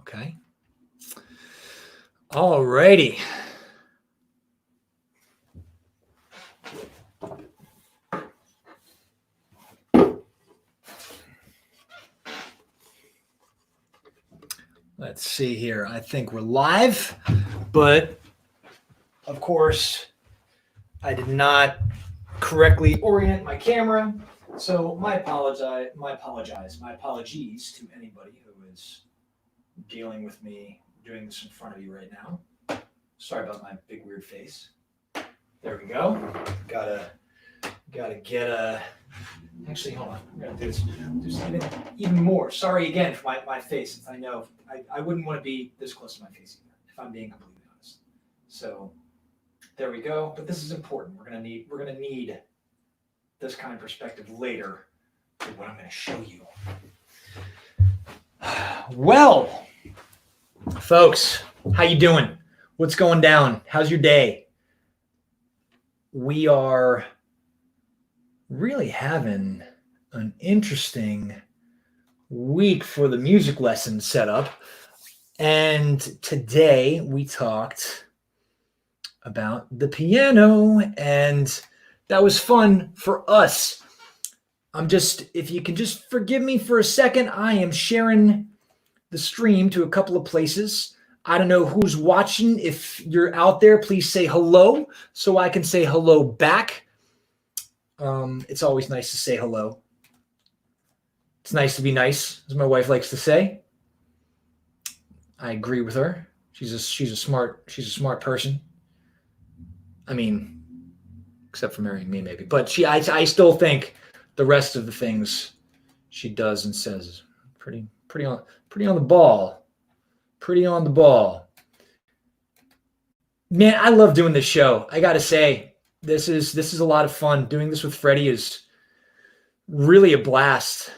Okay. All righty. Let's see here. I think we're live, but of course, I did not correctly orient my camera. So my apologies to anybody who is dealing with me doing this in front of you right now. Sorry about my big weird face. There we go. Gotta get a. Actually, hold on. I'm gonna do this even more. Sorry again for my face. Since I know I wouldn't want to be this close to my face either, if I'm being completely honest. So there we go. But this is important. We're gonna need this kind of perspective later for what I'm gonna show you. Well, folks, how you doing? What's going down? How's your day? We are really having an interesting week for the music lesson setup. And today we talked about the piano, and that was fun for us. If you can just forgive me for a second, I am sharing the stream to a couple of places. I don't know who's watching. If you're out there, please say hello so I can say hello back. It's always nice to say hello. It's nice to be nice, as my wife likes to say. I agree with her. She's a smart person. I mean, except for marrying me, maybe. But I still think the rest of the things she does and says is pretty on the ball. Pretty on the ball. Man, I love doing this show. I gotta say, this is a lot of fun. Doing this with Freddie is really a blast.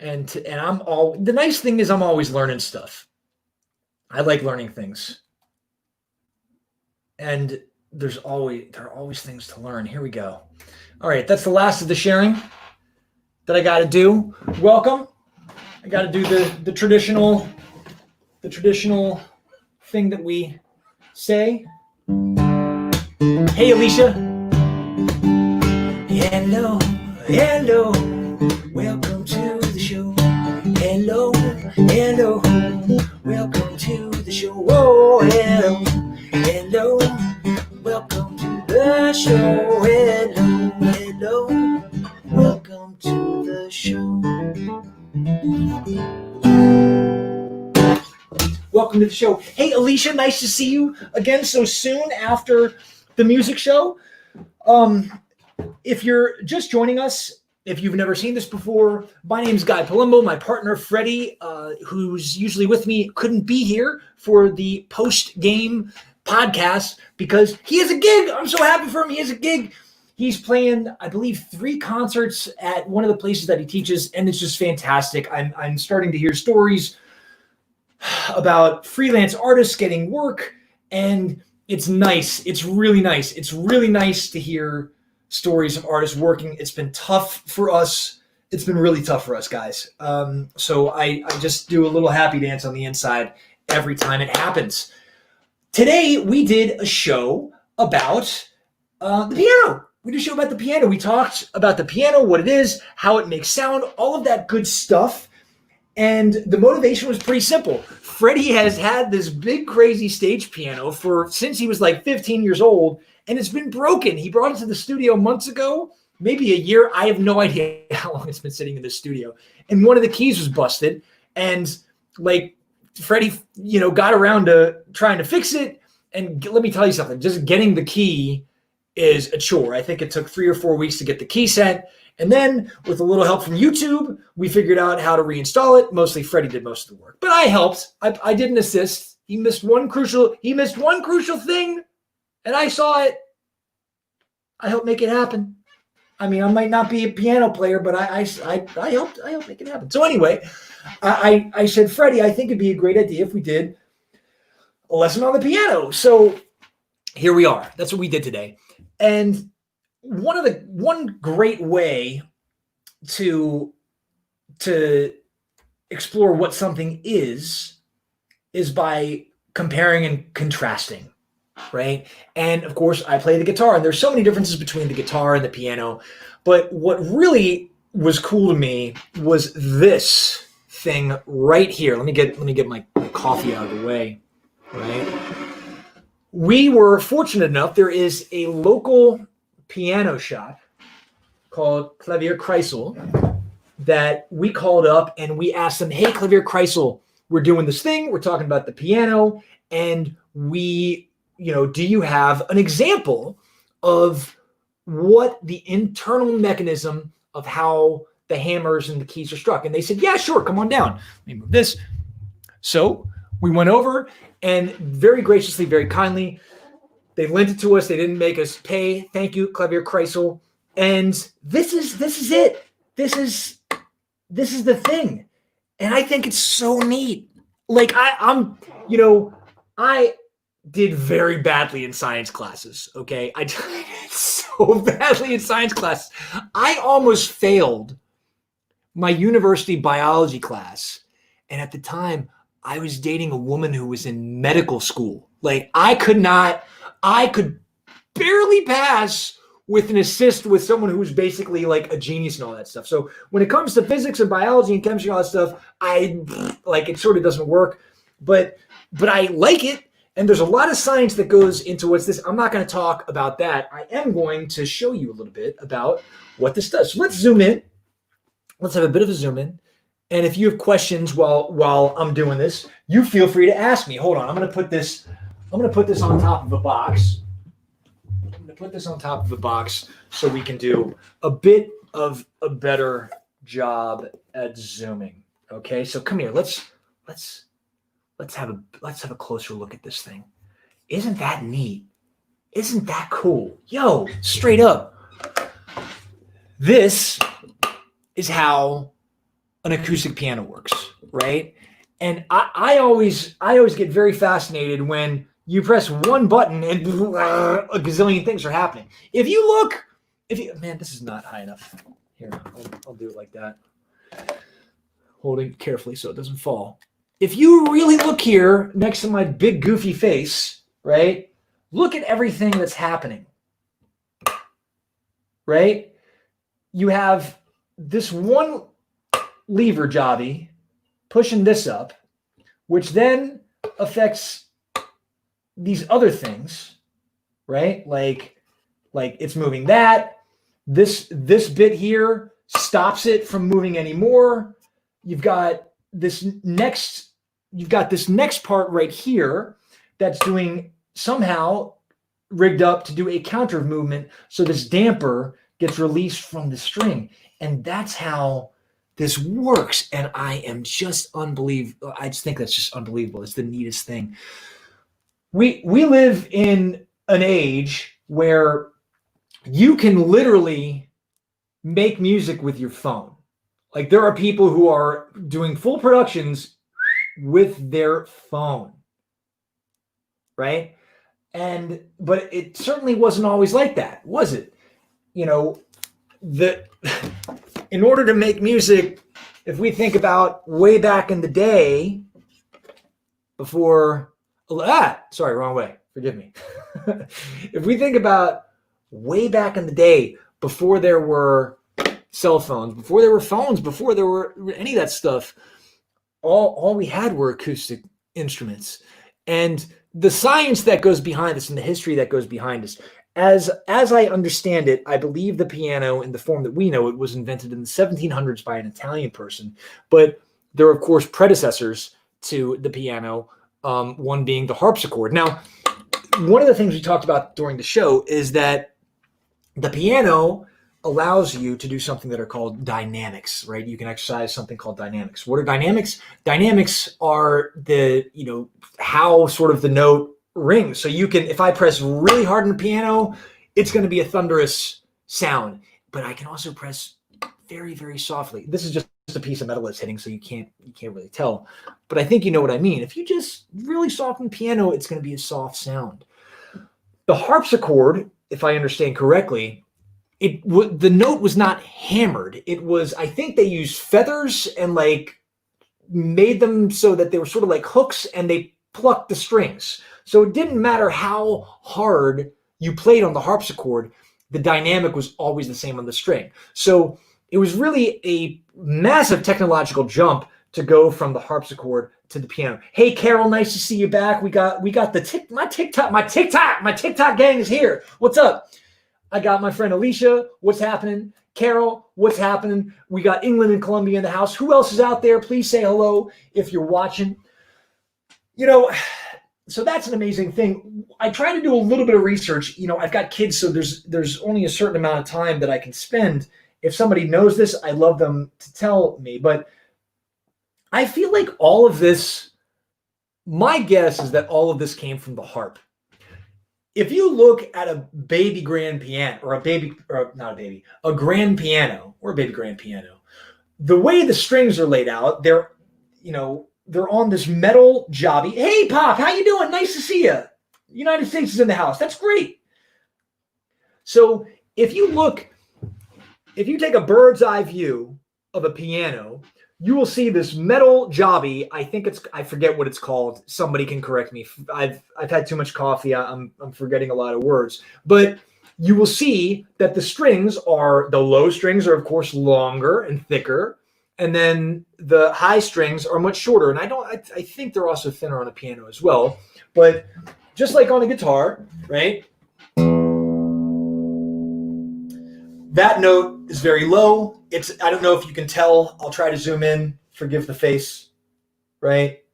And the nice thing is I'm always learning stuff. I like learning things. And there are always things to learn. Here we go. All right, that's the last of the sharing that I got to do. Welcome. I got to do the traditional thing that we say. Hey, Alicia. Hello, welcome to the show. Hello, welcome to the show. Oh, hello, welcome to the show. Hello, welcome to the show. Welcome to the show. Hey, Alicia, nice to see you again so soon after the music show. If you're just joining us, if you've never seen this before, my name's Guy Palumbo. My partner, Freddie, who's usually with me, couldn't be here for the post-game podcast because he has a gig. I'm so happy for him. He has a gig. He's playing, I believe, 3 concerts at one of the places that he teaches, and it's just fantastic. I'm starting to hear stories about freelance artists getting work, and it's nice. It's really nice. It's really nice to hear stories of artists working. It's been tough for us. It's been really tough for us, guys. So I just do a little happy dance on the inside every time it happens. Today, we did a show about the piano. We did a show about the piano. We talked about the piano, what it is, how it makes sound, all of that good stuff. And the motivation was pretty simple. Freddie has had this big, crazy stage piano since he was like 15 years old, and it's been broken. He brought it to the studio months ago, maybe a year. I have no idea how long it's been sitting in the studio. And one of the keys was busted. And like Freddie, got around to trying to fix it. And let me tell you something, just getting the key is a chore. I think it took 3 or 4 weeks to get the key sent. And then with a little help from YouTube, we figured out how to reinstall it. Mostly Freddie did most of the work, but I helped. I didn't assist. He missed one crucial thing, and I saw it. I helped make it happen. I mean, I might not be a piano player, but I helped make it happen. So anyway, I said, Freddie, I think it'd be a great idea if we did a lesson on the piano. So here we are. That's what we did today. And one great way to explore what something is is by comparing and contrasting, right? And of course, I play the guitar, and there's so many differences between the guitar and the piano. But what really was cool to me was this thing right here. Let me get my coffee out of the way, right? We were fortunate enough, there is a local piano shop called Klavier Kreisel that we called up and we asked them, hey, Klavier Kreisel, we're doing this thing. We're talking about the piano. And do you have an example of what the internal mechanism of how the hammers and the keys are struck? And they said, yeah, sure. Come on down. Let me move this. So we went over, and very graciously, very kindly, they lent it to us. They didn't make us pay. Thank you, Klavier Kreisel. And this is it. This is the thing. And I think it's so neat. Like I did very badly in science classes. Okay. I did so badly in science classes. I almost failed my university biology class. And at the time, I was dating a woman who was in medical school. Like I could barely pass with an assist with someone who's basically like a genius and all that stuff. So when it comes to physics and biology and chemistry and all that stuff, it sort of doesn't work, but I like it. And there's a lot of science that goes into what's this. I'm not going to talk about that. I am going to show you a little bit about what this does. So let's zoom in. Let's have a bit of a zoom in. And if you have questions while I'm doing this, you feel free to ask me. Hold on. I'm going to put this on top of a box. I'm going to put this on top of a box so we can do a bit of a better job at zooming. Okay? So come here. Let's have a closer look at this thing. Isn't that neat? Isn't that cool? Yo, straight up. This is how an acoustic piano works, right? And I always get very fascinated when you press one button and a gazillion things are happening. Man, this is not high enough. Here, I'll do it like that. Holding carefully so it doesn't fall. If you really look here next to my big goofy face, right? Look at everything that's happening, right? You have this one lever jobby pushing this up, which then affects these other things, right? Like it's moving that. This bit here stops it from moving anymore. You've got this next part right here that's doing somehow rigged up to do a counter movement. So this damper gets released from the string. And that's how this works. And I am just unbelievable. I just think that's just unbelievable. It's the neatest thing. We live in an age where you can literally make music with your phone. Like there are people who are doing full productions with their phone, right? But it certainly wasn't always like that, was it? In order to make music, if we think about way back in the day, sorry, wrong way. Forgive me. If we think about way back in the day, before there were cell phones, before there were phones, before there were any of that stuff, all we had were acoustic instruments. And the science that goes behind this and the history that goes behind this, as I understand it, I believe the piano in the form that we know it was invented in the 1700s by an Italian person. But there are, of course, predecessors to the piano, one being the harpsichord. Now, one of the things we talked about during the show is that the piano allows you to do something that are called dynamics, right? You can exercise something called dynamics. What are dynamics? Dynamics are how sort of the note rings. So you can, if I press really hard on the piano, it's going to be a thunderous sound, but I can also press very, very softly. This is just a piece of metal that's hitting, so you can't really tell, but I think you know what I mean. If you just really soften the piano, it's going to be a soft sound. The harpsichord, if I understand correctly, the note was not hammered. It was, I think they used feathers and made them so that they were sort of like hooks, and they plucked the strings. So it didn't matter how hard you played on the harpsichord, the dynamic was always the same on the string. So it was really a massive technological jump to go from the harpsichord to the piano. Hey, Carol, nice to see you back. We got the my TikTok gang is here. What's up? I got my friend Alicia. What's happening? Carol, what's happening? We got England and Colombia in the house. Who else is out there? Please say hello if you're watching. You know, so that's an amazing thing. I try to do a little bit of research. You know, I've got kids, so there's only a certain amount of time that I can spend. If somebody knows this, I'd love them to tell me. But I feel like all of this, my guess is that all of this came from the harp. If you look at a baby grand piano, or a grand piano, or a baby grand piano, the way the strings are laid out, they're on this metal jobby. Hey, Pop, how you doing? Nice to see you. United States is in the house. That's great. So if you take a bird's eye view of a piano, you will see this metal jobby. I forget what it's called. Somebody can correct me. I've had too much coffee. I'm forgetting a lot of words. But you will see that the low strings are of course longer and thicker, and then the high strings are much shorter. And I think they're also thinner on a piano as well. But just like on a guitar, right? That note is very low. I don't know if you can tell. I'll try to zoom in. Forgive the face, right?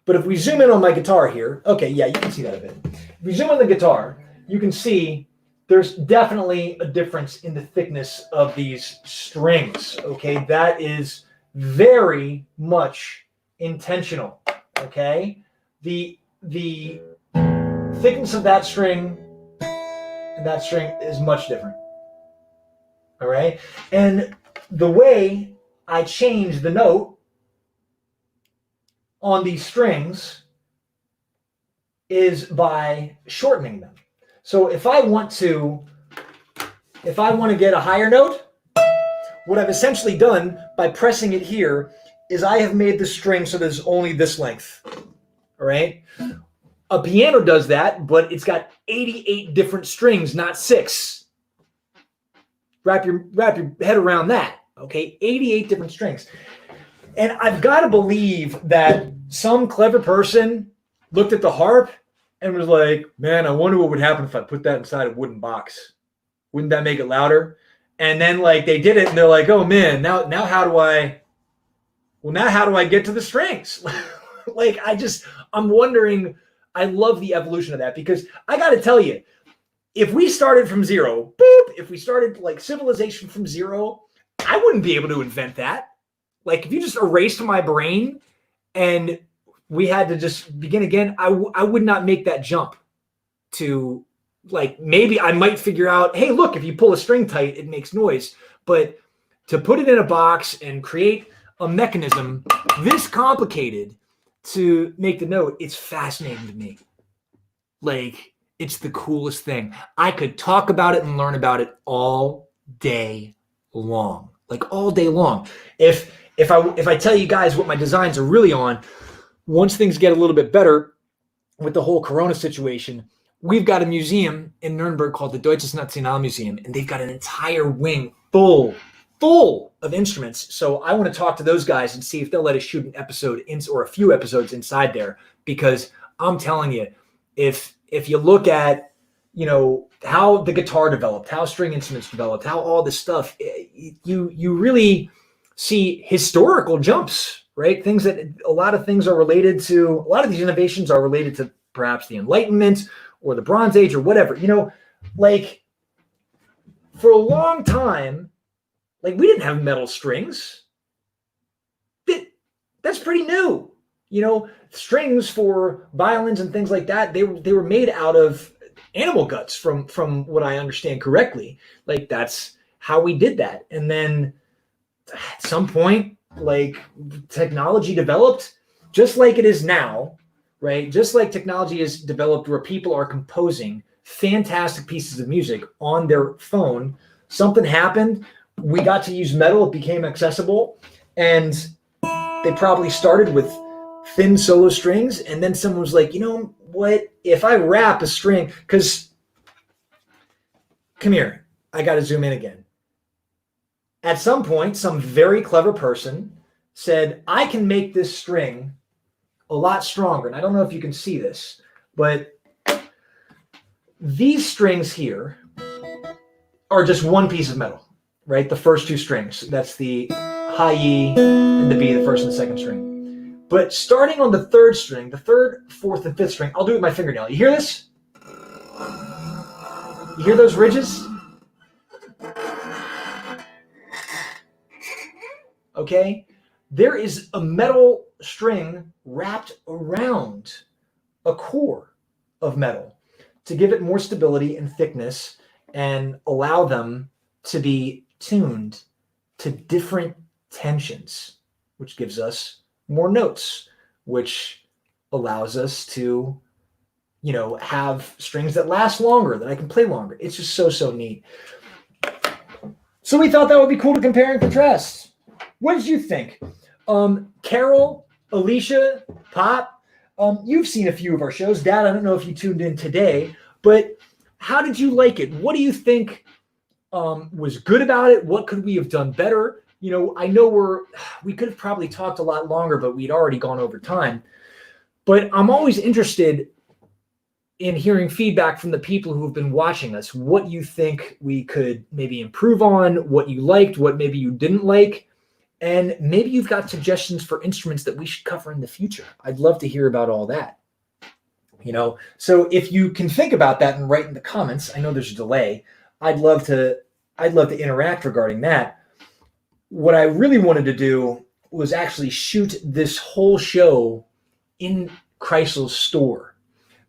But if we zoom in on my guitar here, okay, yeah, you can see that a bit. If we zoom on the guitar, you can see there's definitely a difference in the thickness of these strings, okay? That is very much intentional, okay? The thickness of that string and that string is much different. All right. And the way I change the note on these strings is by shortening them. So if I want to get a higher note, what I've essentially done by pressing it here is I have made the string so there's only this length. All right. A piano does that, but it's got 88 different strings, not 6. Wrap your head around that, okay? 88 different strings. And I've got to believe that some clever person looked at the harp and was like, man, I wonder what would happen if I put that inside a wooden box. Wouldn't that make it louder? And then they did it and they're like, oh man, now how do I get to the strings? I'm wondering, I love the evolution of that, because I got to tell you, if we started from zero, if we started civilization from zero, I wouldn't be able to invent that. If you just erased my brain and we had to just begin again, I would not make that jump to maybe I might figure out, hey, look, if you pull a string tight, it makes noise. But to put it in a box and create a mechanism this complicated to make the note, it's fascinating to me. It's the coolest thing. I could talk about it and learn about it all day long. All day long. If I tell you guys what my designs are really on, once things get a little bit better with the whole Corona situation, we've got a museum in Nuremberg called the Deutsches Nationalmuseum, and they've got an entire wing full of instruments. So I want to talk to those guys and see if they'll let us shoot an episode or a few episodes inside there, because I'm telling you, if you look at, how the guitar developed, how string instruments developed, how all this stuff, you really see historical jumps, right? Things that a lot of things are related to, a lot of these innovations are related to perhaps the Enlightenment or the Bronze Age or whatever, for a long time, we didn't have metal strings. That's pretty new. Strings for violins and things like that, they were made out of animal guts from what I understand correctly. That's how we did that. And then at some point, technology developed just like it is now, right? Just like technology is developed where people are composing fantastic pieces of music on their phone. Something happened. We got to use metal. It became accessible. And they probably started with thin solo strings, and then someone was like, you know what? If I wrap a string, because come here, I got to zoom in again. At some point, some very clever person said, I can make this string a lot stronger. And I don't know if you can see this, but these strings here are just one piece of metal, right? The first two strings. That's the high E and the B, the first and the second string. But starting on the third string, the third, fourth, and fifth string, I'll do it with my fingernail. You hear this? You hear those ridges? Okay? There is a metal string wrapped around a core of metal to give it more stability and thickness and allow them to be tuned to different tensions, which gives us more notes, which allows us to, have strings that last longer, that I can play longer. It's just so neat. So we thought that would be cool to compare and contrast. What did you think? Carol, Alicia, Pop, you've seen a few of our shows. Dad, I don't know if you tuned in today, but how did you like it? What do you think was good about it? What could we have done better? I know we could have probably talked a lot longer, but we'd already gone over time. But I'm always interested in hearing feedback from the people who have been watching us. What you think we could maybe improve on, what you liked, what maybe you didn't like. And maybe you've got suggestions for instruments that we should cover in the future. I'd love to hear about all that. So if you can think about that and write in the comments, I know there's a delay. I'd love to interact regarding that. What I really wanted to do was actually shoot this whole show in Kreisel's store,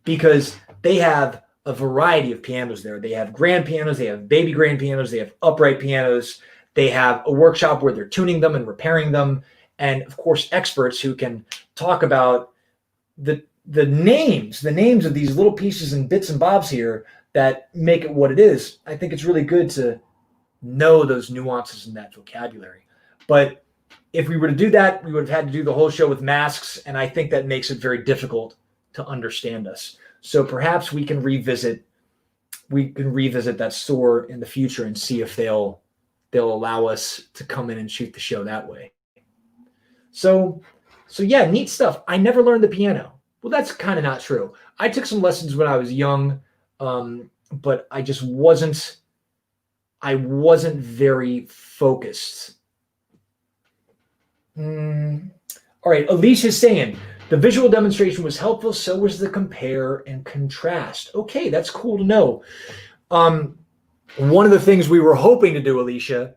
because they have a variety of pianos there. They have grand pianos, they have baby grand pianos, they have upright pianos. They have a workshop where they're tuning them and repairing them. And of course, experts who can talk about the names of these little pieces and bits and bobs here that make it what it is. I think it's really good to know those nuances in that vocabulary. But if we were to do that, we would have had to do the whole show with masks. And I think that makes it very difficult to understand us. So perhaps we can revisit that store in the future and see if they'll allow us to come in and shoot the show that way. So yeah, neat stuff. I never learned the piano. Well, that's kind of not true. I took some lessons when I was young, but I just wasn't very focused. All right, Alicia's saying, the visual demonstration was helpful, so was the compare and contrast. Okay, that's cool to know. One of the things we were hoping to do, Alicia,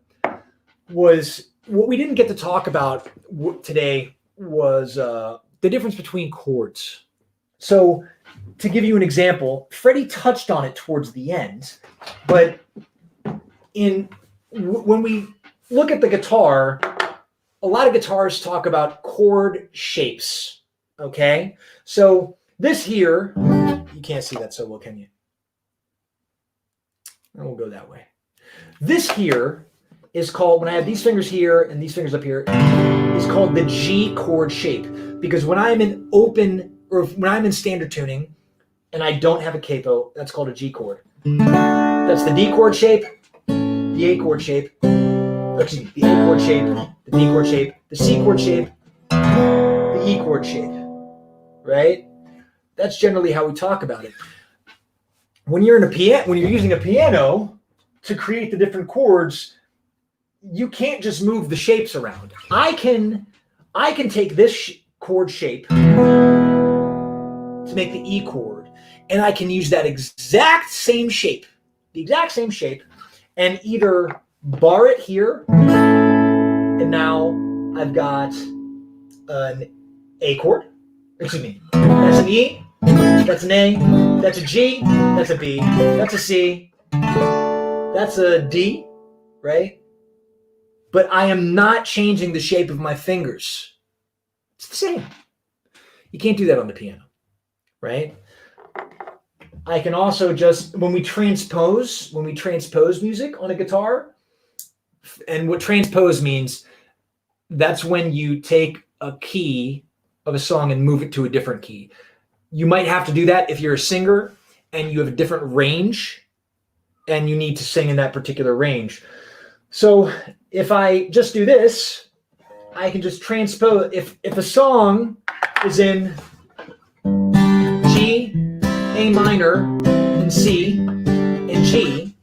was what we didn't get to talk about today was the difference between chords. So to give you an example, Freddie touched on it towards the end, but when we look at the guitar, a lot of guitars talk about chord shapes, okay? So this here, you can't see that so well, can you? And we'll go that way. This here is called, when I have these fingers here and these fingers up here, is called the G chord shape. Because when I'm in when I'm in standard tuning and I don't have a capo, that's called a G chord. That's the D chord shape, the A chord shape, the A chord shape, the D chord shape, the C chord shape, the E chord shape, right? That's generally how we talk about it. When you're using a piano to create the different chords, you can't just move the shapes around. I can take this chord shape to make the E chord, and I can use that exact same shape, and either bar it here, and now I've got an A chord. Excuse me. That's an E. That's an A. That's a G. That's a B. That's a C. That's a D, right? But I am not changing the shape of my fingers. It's the same. You can't do that on the piano, right? I can also just, when we transpose music on a guitar, and what transpose means, that's when you take a key of a song and move it to a different key. You might have to do that if you're a singer and you have a different range and you need to sing in that particular range. So if I just do this, I can just transpose. If a song is in G, A minor, and C, and G,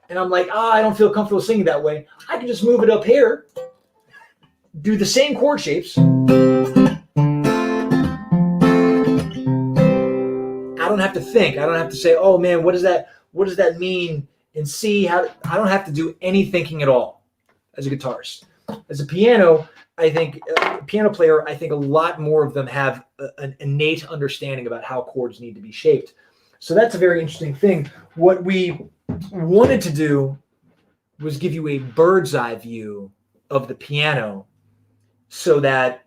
and I'm like, I don't feel comfortable singing that way, I can just move it up here, do the same chord shapes. I don't have to think. I don't have to say, oh man, what does that mean in C? I don't have to do any thinking at all as a guitarist. As a piano, I think piano player, I think a lot more of them have an innate understanding about how chords need to be shaped. So that's a very interesting thing. What we wanted to do was give you a bird's eye view of the piano so that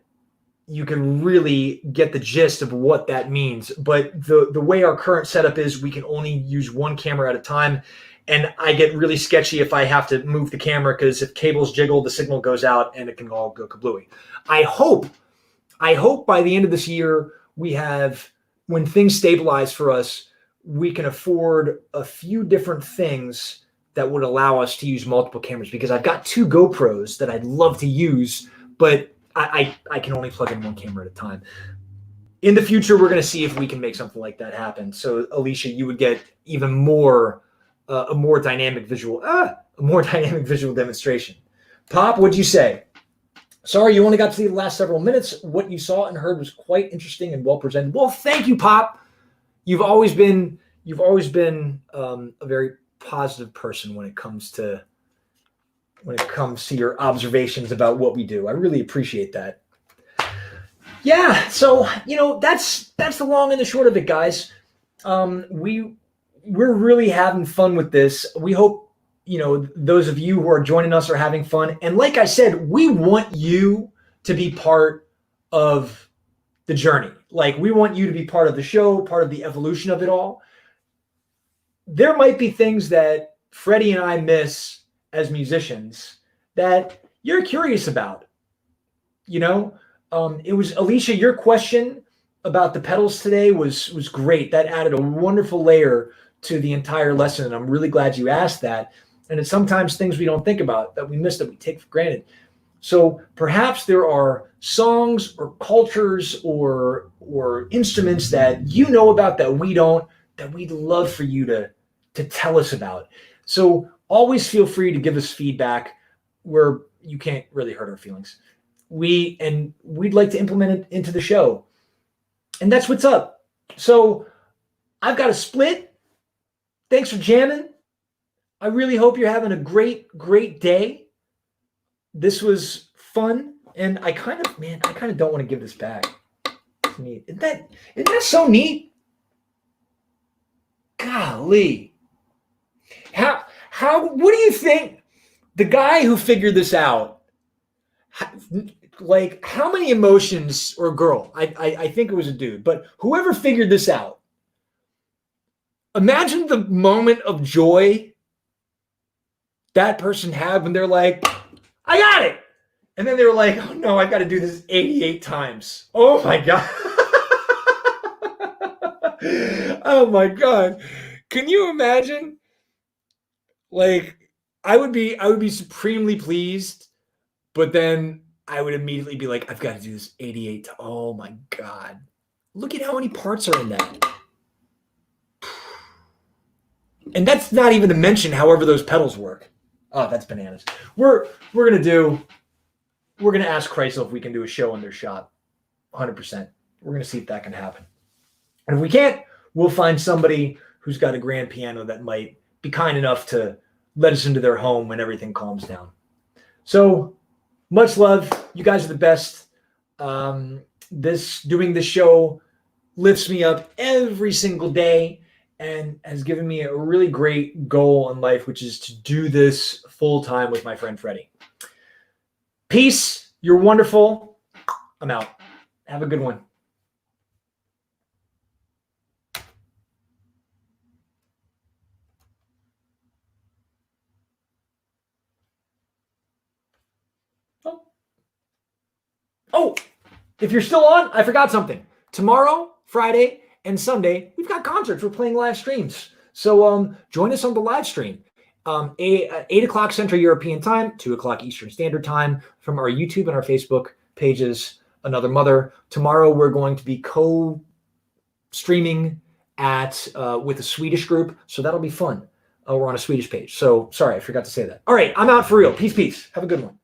you can really get the gist of what that means. But the way our current setup is, we can only use one camera at a time. And I get really sketchy if I have to move the camera, because if cables jiggle, the signal goes out and it can all go kablooey. I hope by the end of this year, we have, when things stabilize for us, we can afford a few different things that would allow us to use multiple cameras, because I've got 2 GoPros that I'd love to use, but I can only plug in one camera at a time. In the future, we're going to see if we can make something like that happen. So Alicia, you would get even more a more dynamic visual demonstration. Pop, what'd you say? Sorry, you only got to see the last several minutes. What you saw and heard was quite interesting and well presented. Well, thank you, Pop. You've always been a very positive person when it comes to your observations about what we do. I really appreciate that. Yeah, so that's the long and the short of it, guys. We're really having fun with this. We hope those of you who are joining us are having fun. And like I said, we want you to be part of the journey. Like, we want you to be part of the show, part of the evolution of it all. There might be things that Freddie and I miss as musicians that you're curious about. It was, Alicia, your question about the pedals today was great. That added a wonderful layer to the entire lesson, and I'm really glad you asked that. And it's sometimes things we don't think about, that we miss, that we take for granted. So perhaps there are songs or cultures or instruments that you know about that we don't, that we'd love for you to tell us about. So always feel free to give us feedback where you can't really hurt our feelings. We'd like to implement it into the show. And that's what's up. So I've got a split. Thanks for jamming. I really hope you're having a great, great day. This was fun. And I kind of don't want to give this back. It's neat. Isn't that so neat? Golly. What do you think the guy who figured this out, like, how many emotions, or girl, I think it was a dude, but whoever figured this out, imagine the moment of joy that person had when they're like, I got it. And then they were like, oh no, I've got to do this 88 times. Oh my God. Oh my God. Can you imagine? Like, I would be supremely pleased, but then I would immediately be like, I've got to do this 88. Oh my God. Look at how many parts are in that. And that's not even to mention however those pedals work. Oh, that's bananas. We're gonna ask Chrysler if we can do a show in their shop. 100%. We're gonna see if that can happen. And if we can't, we'll find somebody who's got a grand piano that might be kind enough to let us into their home when everything calms down. So much love. You guys are the best. Doing this show lifts me up every single day and has given me a really great goal in life, which is to do this full time with my friend Freddie. Peace. You're wonderful. I'm out. Have a good one. Oh. if you're still on, I forgot something. Tomorrow, Friday, and Sunday, we've got concerts. We're playing live streams. So join us on the live stream. 8 o'clock Central European Time, 2 o'clock Eastern Standard Time from our YouTube and our Facebook pages, Another Mother. Tomorrow we're going to be co-streaming with a Swedish group, so that'll be fun. We're on a Swedish page. So sorry, I forgot to say that. All right, I'm out for real. Peace, peace. Have a good one.